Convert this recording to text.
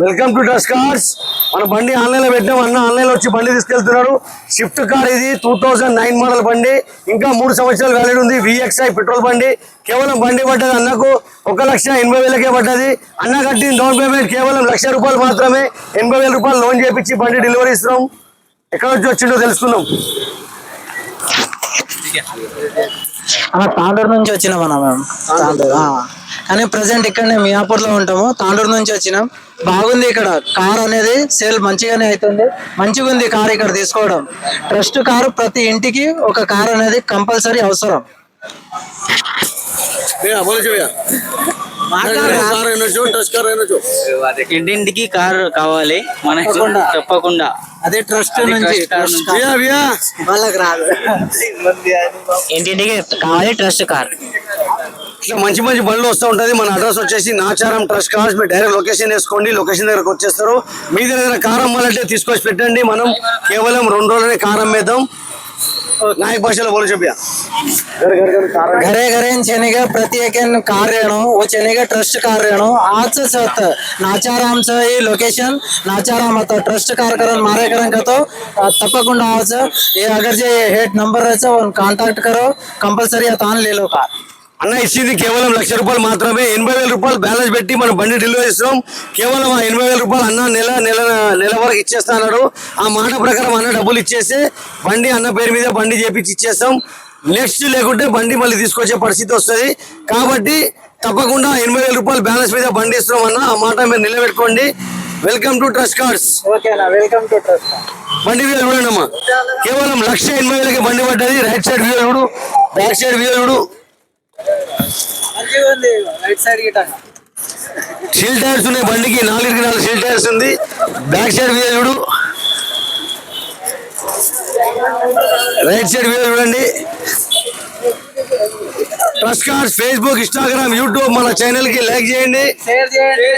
Welcome to trust cars. మన బండి online లో పెట్టాం. అన్న ఆన్లైన్ లో వచ్చి బండి తీసుకెళ్తున్నాడు. షిఫ్ట్ కార్ ఇది 2009 మోడల్ బండి. ఇంకా 3 సంవత్సరాలు వ్యాలిడ్ ఉంది. VXI పెట్రోల్ బండి. కేవలం బండి పడ్డది అన్నకు 1,80,000కే పడ్డది. అన్న కట్టిన డౌన్ పేమెంట్ కేవలం ₹1,00,000 మాత్రమే. 80,000 లోన్ చేపించి బండి డెలివరీ ఇస్తున్నాం. ఎక్కడ నుంచి వచ్చిందో తెలుసుకుందాం. తాండూరు నుంచి వచ్చినామన్నా మేము. కానీ ప్రజెంట్ ఇక్కడనే మియాపూర్ లో ఉంటాము. తాండూరు నుంచి వచ్చినాం. బాగుంది ఇక్కడ కార్ అనేది సేల్ మంచిగానే అవుతుంది. మంచిగా ఉంది కార్ ఇక్కడ తీసుకోవడం. ట్రస్ట్ కారు ప్రతి ఇంటికి ఒక కార్ అనేది కంపల్సరీ అవసరం. ఇంటింటికి కార్ కావాలి మనకి తప్పకుండా. అదే ట్రస్ట్ నుంచి వాళ్ళకి రాదు. ఇంటింటికి కావాలి ట్రస్ట్ కార్. ఇట్లా మంచి మంచి బండ్లు వస్తూ ఉంటది. మన అడ్రస్ వచ్చేసి నాచారం ట్రస్ట్ కార్స్. మీరు డైరెక్ట్ లొకేషన్ వేసుకోండి. లొకేషన్ దగ్గరకు వచ్చేస్తారు. మీ దగ్గర కార్ అమ్మాలంటే తీసుకొచ్చి పెట్టండి. మనం కేవలం 2 రోజులనే కార్ అమ్మేద్దాం. नायक भाषा बोलो छो भैया घरे घरे चने का प्रत्येक कार रेणु वो चने का ट्रस्ट कार रेणु आज से नाचाराम से ये लोकेशन नाचाराम आता ट्रस्ट कार करन मारे करन का तो तपकुंडा आज ये अगर जे हेड नंबर रहता है उन कांटेक्ट करो कंपलसरी अतान ले लो कार. అన్న ఇచ్చింది కేవలం ₹1,00,000 మాత్రమే. 80,000 బ్యాలెన్స్ పెట్టి మన బండి డెలివరీ ఇస్తాం. కేవలం ఆ 80,000 అన్న నెల వరకు ఇచ్చేస్తాడు. ఆ మాట ప్రకారం అన్న డబ్బులు ఇచ్చేస్తే బండి అన్న పేరు మీద బండి చేపించి ఇచ్చేస్తాం. నెక్స్ట్ లేకుంటే బండి మళ్ళీ తీసుకొచ్చే పరిస్థితి వస్తుంది. కాబట్టి తప్పకుండా 80,000 బ్యాలెన్స్ మీద బండి ఇస్తాం అన్న. ఆ మాట మీరు నిలబెట్టుకోండి. Welcome to trust cars. Welcome to trust. బండి వీలు చూడండి అమ్మా. కేవలం 1,80,000కి బండి పడ్డది. రైట్ సైడ్ వీలు చూడు, బ్యాక్ సైడ్ వీలు చూడు. షీల్ టైర్స్ ఉన్నాయి బండికి. 4 షీల్ టైర్స్ ఉంది. బ్యాక్ సైడ్ వీల్ చూడు, రైట్ సైడ్ వీల్ చూడండి. Trust cars Facebook, Instagram, YouTube మన ఛానల్ కి లైక్ చేయండి, షేర్ చేయండి.